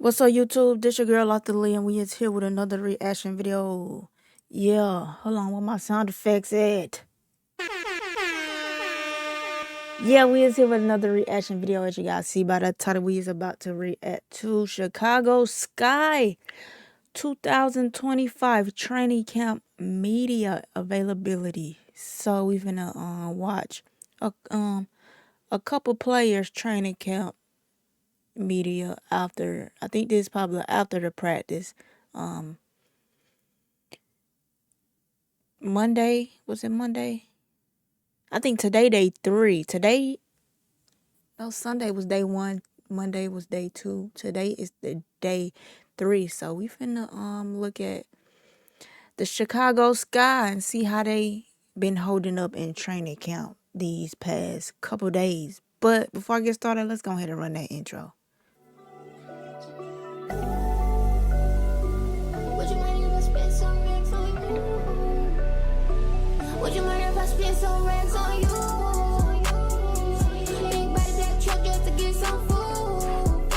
What's up, YouTube? This your girl, Lotta Lee, and we is here with another reaction video. Yeah, hold on, where my sound effects at? Yeah, we is here with another reaction video. As you guys see by the title, we is about to react to Chicago Sky 2025 training camp media availability. So we finna watch a couple players training camp media after. I think this is probably after the practice. Monday, was it Monday? I think today day 3. Sunday was day 1. Monday was day 2. Today is the day 3. So we finna look at the Chicago Sky and see how they been holding up in training camp these past couple days. But before I get started, let's go ahead and run that intro. Would you mind if I spend some racks on you? Would you mind if I spend some racks on you? Big body black truck just to get some food.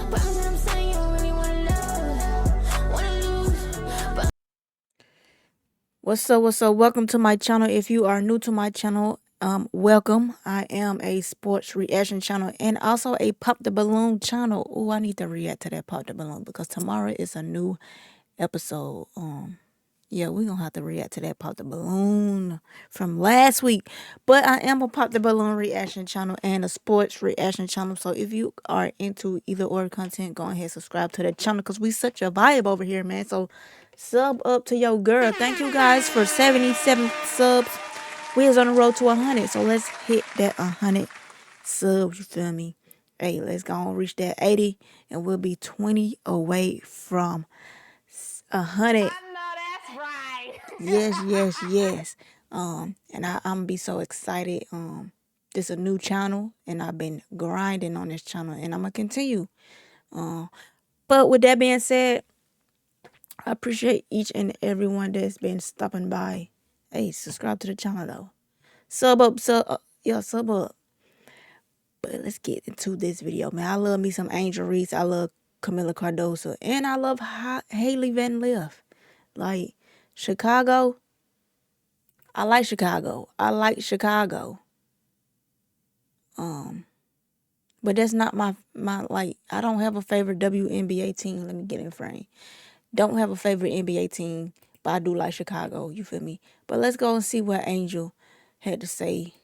Promise that I'm saying you don't really wanna lose. What's up? Welcome to my channel. If you are new to my channel, welcome. I am a sports reaction channel and also a Pop the Balloon channel. Oh, I need to react to that Pop the Balloon because tomorrow is a new episode. Yeah, we're gonna have to react to that Pop the Balloon from last week. But I am a Pop the Balloon reaction channel and a sports reaction channel. So if you are into either or content, go ahead and subscribe to the channel because we such a vibe over here, man. So sub up to your girl. Thank you guys for 77 subs. We is on the road to 100. So let's hit that 100 subs, you feel me? Hey, let's go and reach that 80 and we'll be 20 away from 100. Yes. And I'm gonna be so excited. This is a new channel, and I've been grinding on this channel, and I'm gonna continue. But with that being said, I appreciate each and everyone that's been stopping by. Hey, subscribe to the channel though. Sub up. But let's get into this video, man. I love me some Angel Reese. I love Camila Cardoso, and I love Hailey Van Lith. Like Chicago. I like Chicago. But that's not my like, I don't have a favorite WNBA team. Let me get in frame. Don't have a favorite NBA team, but I do like Chicago, you feel me? But let's go and see what Angel had to say.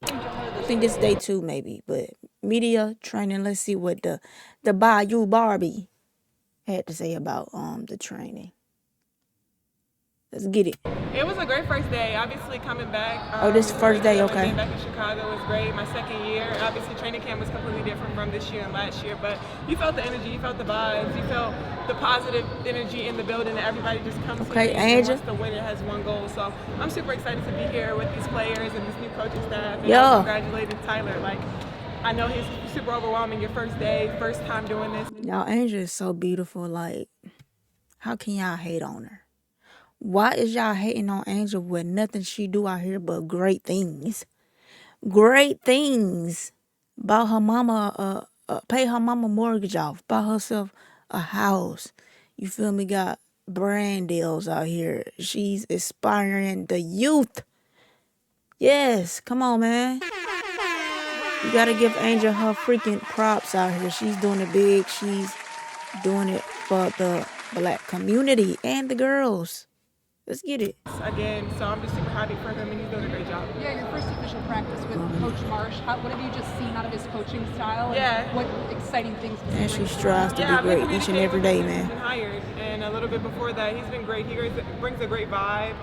I think this is day 2 maybe, but media training, let's see what the Bayou Barbie had to say about the training. Let's get it. It was a great first day. Obviously, coming back. This first day, okay. Being back in Chicago was great. My second year. Obviously, training camp was completely different from this year and last year. But you felt the energy, you felt the vibes, you felt the positive energy in the building that everybody just comes okay, here and wants to win. It has one goal. So I'm super excited to be here with these players and this new coaching staff. And yeah. Congratulating Tyler. Like, I know he's super overwhelming. Your first day, first time doing this. Y'all, Angel is so beautiful. Like, how can y'all hate on her? Why is y'all hating on Angel with nothing she do out here but great things? Great things. Bought her mama, pay her mama mortgage off. Bought herself a house. You feel me? Got brand deals out here. She's inspiring the youth. Yes, come on, man. You gotta give Angel her freaking props out here. She's doing it big. She's doing it for the black community and the girls. Let's get it. Again, so I'm just super happy for him, and he's doing a great job. Yeah, your first official practice with Coach Marsh. What have you just seen out of his coaching style? Yeah. And what exciting things? And she strives to be great each and every day, man. He's been hired, and a little bit before that, he's been great. He brings a great vibe.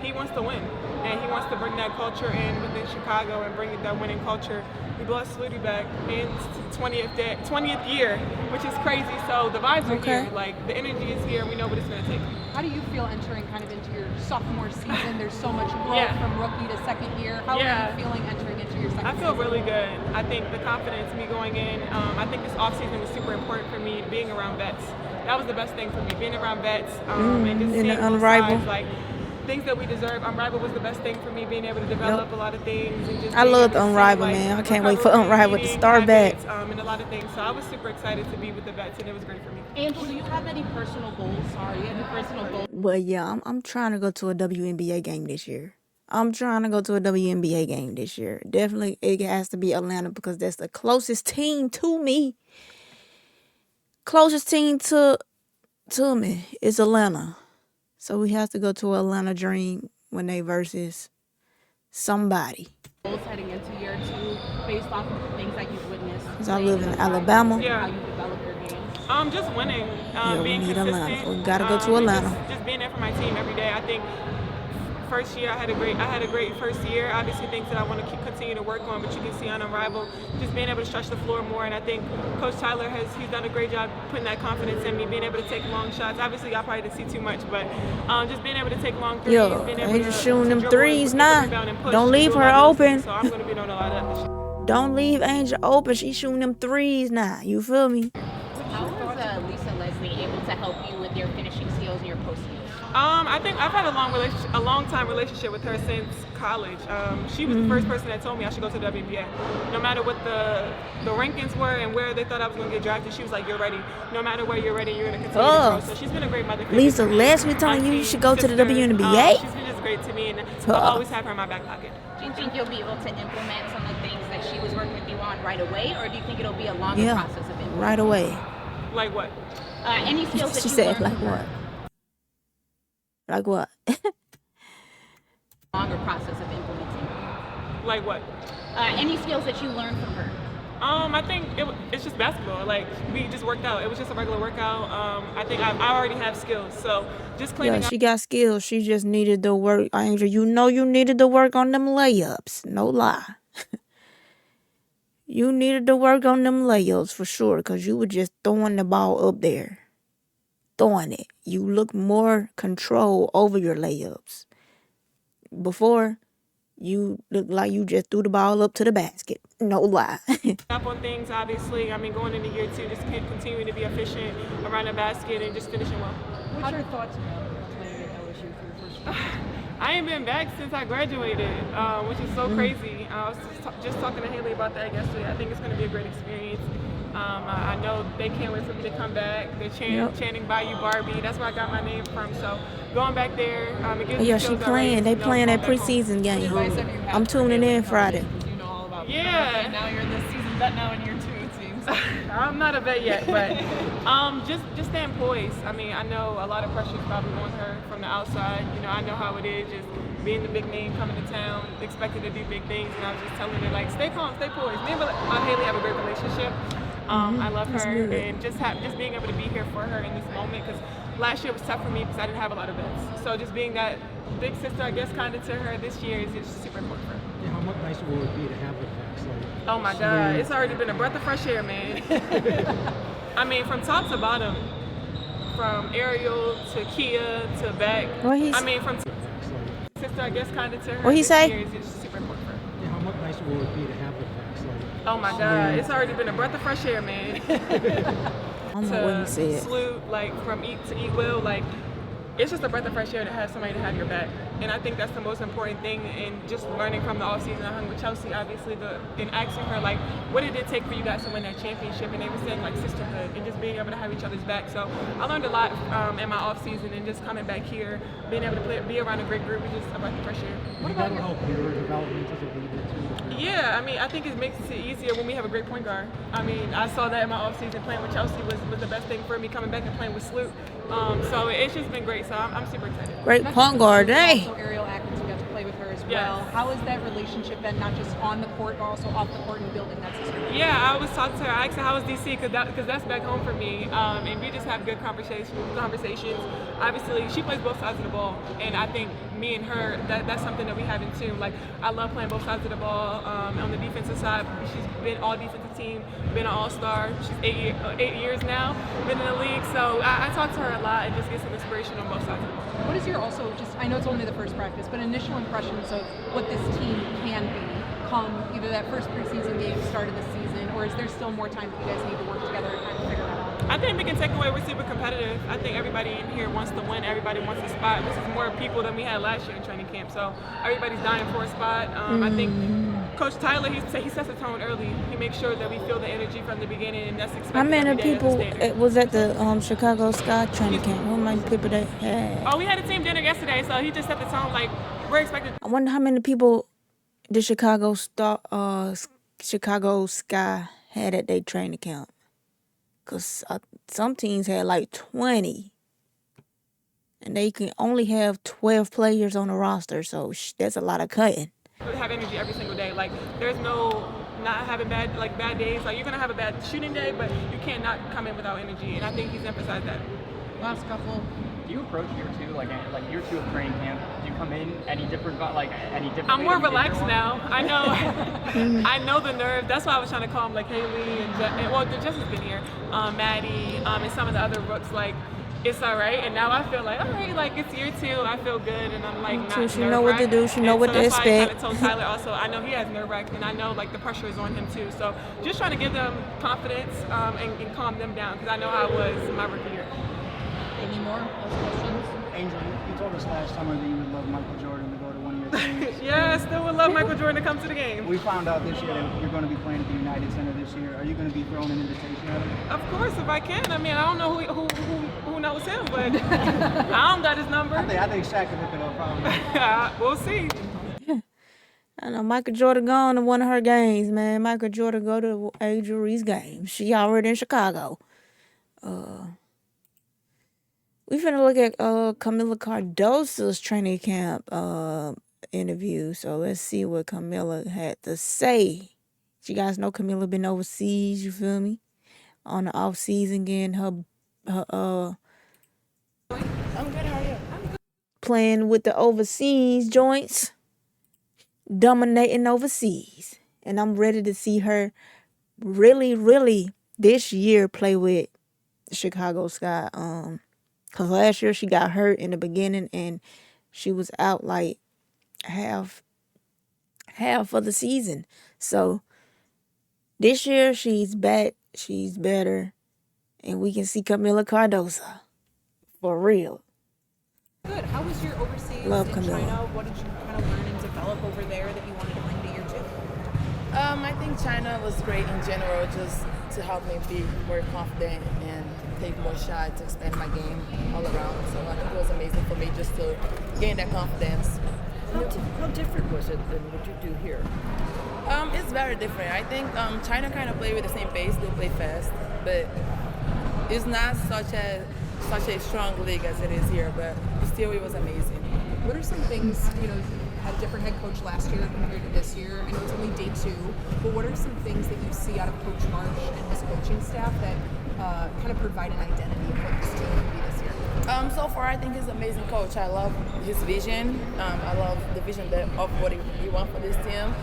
He wants to win, and he wants to bring that culture in within Chicago and bring that winning culture. We blessed Flutie back in 20th year, which is crazy. So the vibes are here. Like, the energy is here. We know what it's going to take. How do you feel entering kind of into your sophomore season? There's so much growth from rookie to second year. How are you feeling entering into your second season? I feel really good. I think the confidence, me going in, I think this offseason was super important for me, being around vets. That was the best thing for me, being around vets and just seeing Unrivaled. sides, like, things that we deserve. Unrivaled was the best thing for me, being able to develop a lot of things. And just I being loved able to see, Unrivaled, like, man. I can't wait for recovery, Unrivaled to eating start back. habits, and a lot of things. So I was super excited to be with the vets, and it was great for me. Angel, do you have any personal goals? Sorry, any personal goals? But yeah, I'm trying to go to a WNBA game this year. I'm trying to go to a WNBA game this year. Definitely, it has to be Atlanta because that's the closest team to me. Closest team to me is Atlanta. So we have to go to Atlanta Dream when they versus somebody. Goals heading into year 2 based off of the things that you've witnessed? Because I live in Alabama. Yeah. How you develop your games? Just winning, we being need consistent. Atlanta. We gotta go to and Atlanta. Just being there for my team every day. I think first year I had a great first year. Obviously things that I want to continue to work on, but you can see on Unrivaled, just being able to stretch the floor more. And I think Coach Tyler he's done a great job putting that confidence in me, being able to take long shots. Obviously y'all probably didn't see too much, but just being able to take long threes, Yo, being ain't able just to shooting them dribble threes and get the now. rebound and push Don't and leave do a her lot of those open. things. So I'm going to be doing a lot of that this year. Don't leave Angel open. She's shooting them threes now. You feel me? How was Lisa Leslie able to help you with your finishing skills and your post skills? I think I've had a long time relationship with her since college. She was the first person that told me I should go to the WNBA. No matter what the rankings were and where they thought I was going to get drafted, she was like, "You're ready. No matter where you're ready, you're going to continue to grow." So she's been a great mother. Lisa Leslie telling you you should go to the WNBA? She's been just great to me, and I'll always have her in my back pocket. Do you think you'll be able to implement some of the things that she was working with you on right away, or do you think it'll be a longer process of implementing? Right away. Like what? Any skills that She you said, learned like from what? her? Like what? Longer process of implementing. Like what? Any skills that you learned from her? I think it's just basketball. Like, we just worked out. It was just a regular workout. I think I already have skills. So just cleaning Yeah, up. she got skills. She just needed to work. Angel, you know you needed to work on them layups. No lie. You needed to work on them layups for sure because you were just throwing the ball up there. Throwing it. You look more control over your layups. Before, you look like you just threw the ball up to the basket. No lie. Up on things, obviously. I mean, going into year 2, just continuing to be efficient around the basket and just finishing well. What's your thoughts about playing at LSU for your first year? I ain't been back since I graduated, which is so crazy. I was just talking to Haley about that yesterday. I think it's going to be a great experience. I know they can't wait for me to come back. They're chanting Bayou Barbie. That's where I got my name from. So going back there, it gives me Yeah, she chills playing. already They to know playing I'm that going back home. preseason game. Advice have you had I'm for tuning Haley in coming Friday. Because you know all about Yeah. and now you're the seasoned vet now in year 2, it seems. I'm not a vet yet, but just staying poised. I mean, I know a lot of pressure is probably on her from the outside. You know, I know how it is, just being the big name coming to town, expected to do big things, and I was just telling her, like, stay calm, stay poised. Me and Haley have a great relationship. I love her, and just being able to be here for her in this moment, because last year was tough for me because I didn't have a lot of vets. So just being that big sister, I guess, kind of to her this year is just super important for her. Yeah, how much nicer will it be to have the vets? Like, Oh my God, it's already been a breath of fresh air, man. I mean, from top to bottom, from Ariel to Kia to Beck. What he I mean, from sister, I guess, kind of to her. What he this say? year is just super important for her. yeah, how much nicer will it be to have the vets? Like, Oh my God, it's already been a breath of fresh air, man. I don't know what he said. Salute, like, from eat to eat will, like, it's just a breath of fresh air to have somebody to have your back. And I think that's the most important thing. And just learning from the offseason, I hung with Chelsea, obviously, and asking her, like, what did it take for you guys to win that championship? And they were saying, like, sisterhood and just being able to have each other's back. So I learned a lot in my offseason, and just coming back here, being able to be around a great group is just a breath of fresh air. what about help your development as a leader too? Yeah, I mean, I think it makes it easier when we have a great point guard. I mean, I saw that in my offseason. Playing with Chelsea was the best thing for me, coming back and playing with Sloot. So it's just been great. So I'm super excited. Great Not point just guard, with hey. Also, Ariel Atkins, you got to play with her as well. Yes. How has that relationship been, not just on the court, but also off the court and building that sisterhood? Yeah, I was talking to her. I asked her how was DC because that's back home for me, and we just have good conversations. Obviously, she plays both sides of the ball, and I think me and her, that's something that we have in tune. Like, I love playing both sides of the ball. On the defensive side, she's been all defensive team, been an all-star. She's 8 years now, been in the league. So I talk to her a lot and just get some inspiration on both sides of the ball. What is your also just, I know it's only the first practice, but initial impressions of what this team can be come either that first preseason game, start of the season, or is there still more time that you guys need to work together and kind of figure that out? I think we can take away. We're super competitive. I think everybody in here wants to win. Everybody wants a spot. This is more people than we had last year in training camp. So everybody's dying for a spot. I think Coach Tyler, he sets the tone early. He makes sure that we feel the energy from the beginning, and that's expected. How many every day as a people standard. was at the Chicago Sky training camp? How many people they had? Oh, we had a team dinner yesterday, so he just set the tone. Like we're expected. I wonder how many people the Chicago Sky had at their training camp. Cause some teams had like 20, and they can only have 12 players on the roster. So that's a lot of cutting. Have energy every single day. Like there's no not having bad days. Like you're gonna have a bad shooting day, but you can't not come in without energy. And I think he's emphasized that. Last couple. Do you approach year two like year two of training camp? Do you come in any different? I'm more relaxed now. I know, I know the nerve. That's why I was trying to call him like Haley and Jess has been here, Maddie, and some of the other rooks. Like it's all right, and now I feel like all right, like it's year two. I feel good, and I'm like not She know what to do. She know what to expect. I kind expect. of told Tyler also. I know he has nerve wracks, and I know like the pressure is on him too. So just trying to give them confidence and calm them down because I know how I was my rookie year. Any more? Last questions? Angel, you told us last summer that you would love Michael Jordan to go to one of your teams. Yeah, I still would love Michael Jordan to come to the game. We found out this year that you're going to be playing at the United Center this year. Are you going to be throwing an invitation at him? Of course, if I can. I mean, I don't know who knows him, but I don't got his number. I think Shaq can hook it up probably. We'll see. I know Michael Jordan gone to one of her games, man. Michael Jordan go to Angel Reese's game. She already in Chicago. We finna look at Camila Cardoso's training camp interview. So let's see what Camila had to say. You guys know Camila been overseas, you feel me? On the off season getting her I'm good. How are you? playing with the overseas joints, dominating overseas. And I'm ready to see her really this year play with Chicago Sky. Cause last year she got hurt in the beginning and she was out like half of the season. So this year she's back, she's better, and we can see Camila Cardoso for real. Good. How was your overseas Love in Camila. China? What did you kind of learn and develop over there that you wanted to bring to year two? I think China was great in general, just to help me be more confident and take more shots, expand my game all around. So I think it was amazing for me just to gain that confidence. How different was it than what you do here? It's very different. I think China kind of play with the same pace. They play fast, but it's not such a strong league as it is here. But still, it was amazing. What are some things, you had a different head coach last year compared to this year? I know it's only day two, but what are some things that you see out of Coach Marsh and his coaching staff that kind of provide an identity of what this team can be this year? So far, I think he's an amazing coach. I love his vision. I love the vision of what he wants for this team.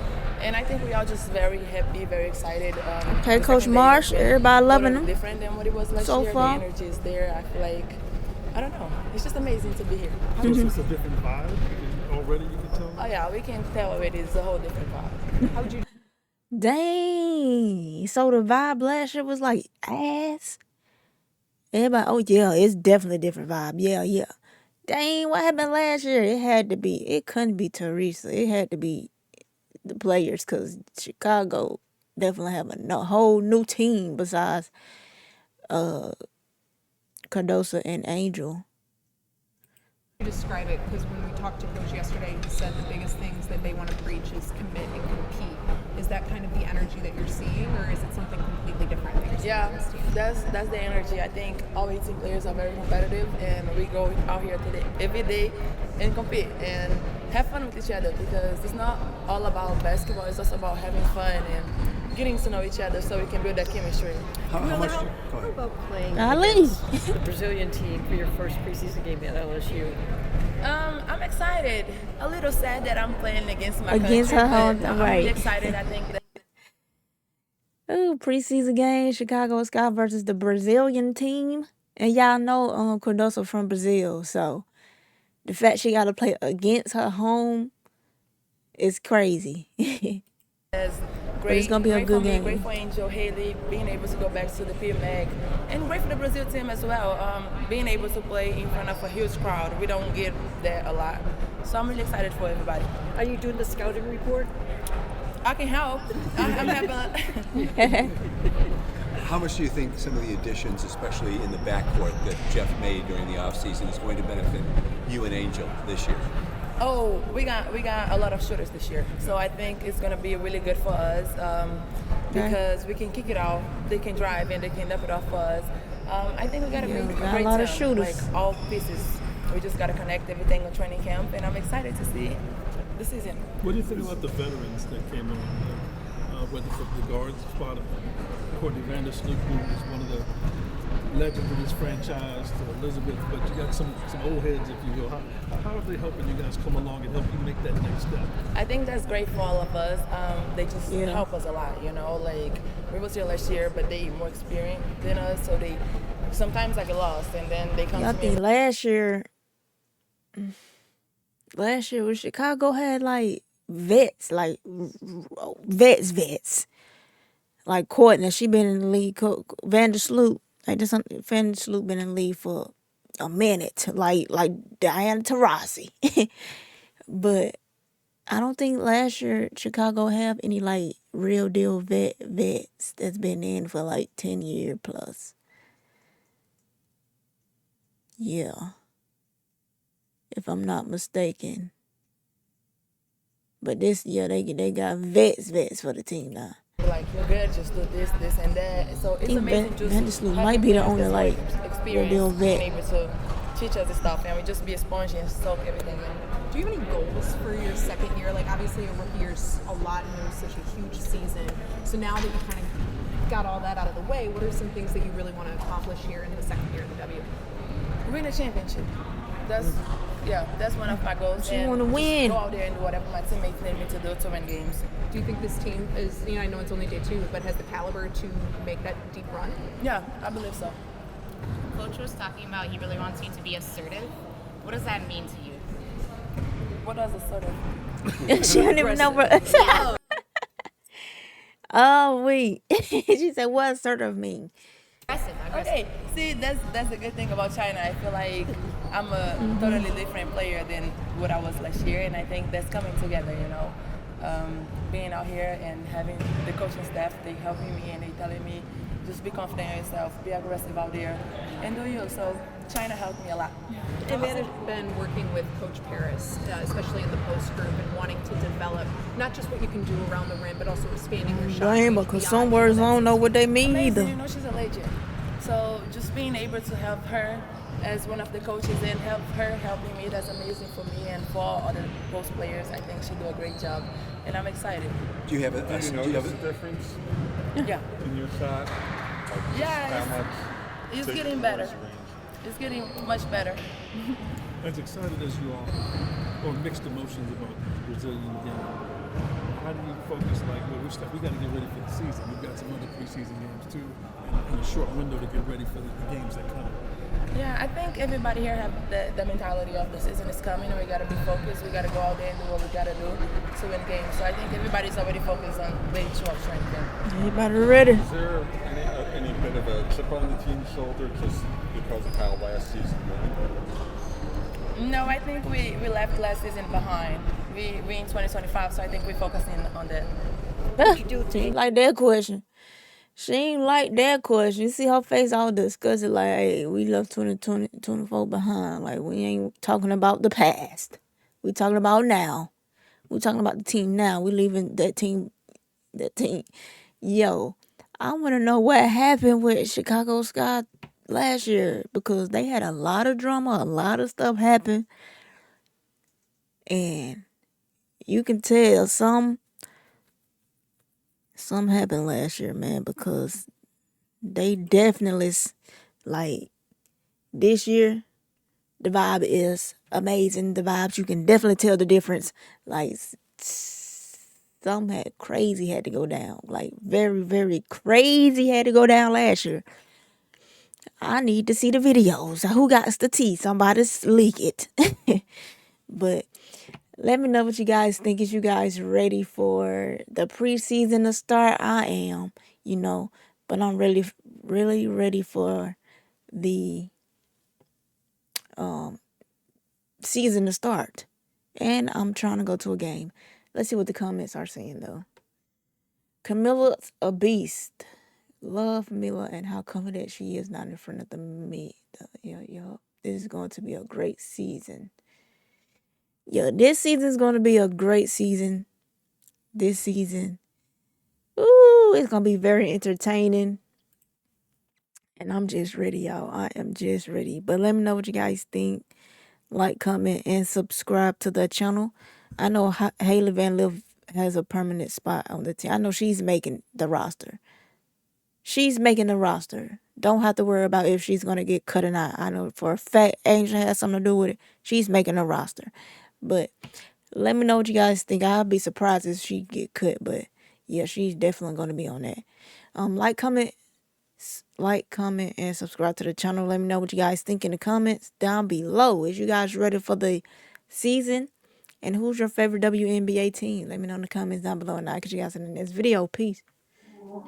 And I think we are just very happy, very excited. Okay, the Coach second day Marsh, has been everybody loving totally him different than what it was last so year. far. The energy is there. I feel like, I don't know. It's just amazing to be here. Is this a different vibe? Already you can tell? Oh yeah, we can tell already. It's a whole different vibe. How would you Dang. So the vibe last year was like ass. Everybody, oh yeah, it's definitely a different vibe. Yeah. Dang, what happened last year? It couldn't be Teresa. It had to be the players because Chicago definitely have a whole new team besides Cardoso and Angel. describe it? Because when we talked to Coach yesterday, he said the biggest things that they want to reach is commit and compete. Is that kind of the energy that you're seeing, or is it something completely different that you're seeing on this team? That's the energy. I think all 18 players are very competitive, and we go out here every day and compete and have fun with each other, because it's not all about basketball. It's also about having fun and getting to know each other so we can build that chemistry. How about playing Ali. against the Brazilian team for your first preseason game at LSU? I'm excited. A little sad that I'm playing against my Against country, her home, but I'm right. really excited. I think that Ooh, preseason game, Chicago Sky versus the Brazilian team. And y'all know Cardoso from Brazil, so the fact she got to play against her home is crazy. as great, it's gonna be a great good for me, game. great for Angel Haley, being able to go back to the PMAC, and great for the Brazil team as well. Being able to play in front of a huge crowd, we don't get that a lot. So I'm really excited for everybody. Are you doing the scouting report? I can help. I'm having. How much do you think some of the additions, especially in the backcourt, that Jeff made during the offseason is going to benefit you and Angel this year? Oh, we got a lot of shooters this year, so I think it's gonna be really good for us because we can kick it off, they can drive, and they can dump it off for us. I think we got a Yeah, we got a great lot of team, shooters. like all pieces. We just gotta connect everything on training camp, and I'm excited to see the season. What do you think about the veterans that came on? Whether for the guards spot of Courtney Vandersloot, who is one of the legends of this franchise, to Elizabeth, but you got some old heads, if you will. How are they helping you guys come along and help you make that next step? I think that's great for all of us. They just help us a lot, you know. Like we was here last year, but they more experienced than us, so they sometimes I get lost, and then they come I to me. think last year with Chicago had like vets, like vets. Like Courtney, she been in the league. Vandersloot, like this, Vandersloot been in the league for a minute, like Diana Taurasi. But I don't think last year Chicago have any like real deal vets that's been in for like 10 years plus. Yeah, if I'm not mistaken. But this year they got vets for the team now. Like you're good, just do this, and that. So it's amazing. Just Vandersloot having might be the players only that's, like real deal experience, being vet. able to teach us this stuff, and we just be a sponge and soak everything in. Do you have any goals for your second year? Like obviously a rookie year's a lot and it was such a huge season. So now that you kind of got all that out of the way, what are some things that you really want to accomplish here in the second year of the W? Win a championship. That's one of my goals. You and wanna just win. Go out there and do whatever my teammates need me to do to win games. Do you think this team is, I know it's only day 2, but has the caliber to make that deep run? Yeah, I believe so. Coach was talking about he really wants you to be assertive. What does that mean to you? What does assertive? She don't even know. Oh wait, she said, "What assertive mean?" Aggressive. Okay, see, that's a good thing about China. I feel like I'm a totally different player than what I was last year, and I think that's coming together, you know. Being out here and having the coaching staff, they helping me and they telling me, just be confident in yourself, be aggressive out there, and do you. So China helped me a lot. How has it been working with Coach Paris, especially in the post group, and wanting to develop not just what you can do around the rim, but also expanding your shot? Blame her, cause some words I don't know what they mean Amazing, either. you know, she's a legend. So just being able to help her as one of the coaches and help her helping me, that's amazing for me and for all other post players. I think she do a great job, and I'm excited. Do you have a Do you notice a difference Yeah. in your shot? Yeah, it's getting better. It's getting much better. As excited as you are, or mixed emotions about the Brazilian game, how do you focus? Like, well, we got to get ready for the season. We've got some other preseason games too, and a short window to get ready for the games that come. Yeah, I think everybody here have the mentality of the season is coming and we got to be focused. We got to go out there and do what we got to do to win games. So I think everybody's already focused on day 2 of training camp. Everybody ready? Is there any bit of a chip on the team's shoulder just because of how last season went? No, I think we left last season behind. We in 2025, so I think we're focusing on that. She ain't like that question. She ain't like that question. You see her face all disgusted, like, hey, we left 2024 behind. Like, we ain't talking about the past. We talking about now. We talking about the team now. We leaving that team. Yo, I want to know what happened with Chicago Sky last year, because they had a lot of drama, a lot of stuff happened. And you can tell some happened last year, man, because they definitely, like, this year, the vibe is amazing. The vibes, you can definitely tell the difference. Like, some crazy had to go down. Like, very, very crazy had to go down last year. I need to see the videos. Who got the tea? Somebody's leak it. But Let me know what you guys think. Is you guys ready for the preseason to start? I am, but I'm really, really ready for the season to start. And I'm trying to go to a game. Let's see what the comments are saying, though. Camilla's a beast. Love Mila and how confident she is not in front of me. This is going to be a great season. This season is going to be a great season. This season. Ooh, it's going to be very entertaining. And I'm just ready, y'all. I am just ready. But let me know what you guys think. Like, comment, and subscribe to the channel. I know Hailey Van Lith has a permanent spot on the team. I know she's making the roster. She's making the roster. Don't have to worry about if she's going to get cut or not. I know for a fact Angel has something to do with it. She's making the roster. But let me know what you guys think. I'll be surprised if she get cut. But yeah, she's definitely going to be on that. Like, comment, and subscribe to the channel. Let me know what you guys think in the comments down below. Is you guys ready for the season? And who's your favorite WNBA team? Let me know in the comments down below. And I'll catch you guys in the next video. Peace.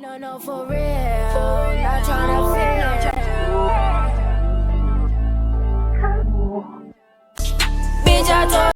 No, for real. Not trying to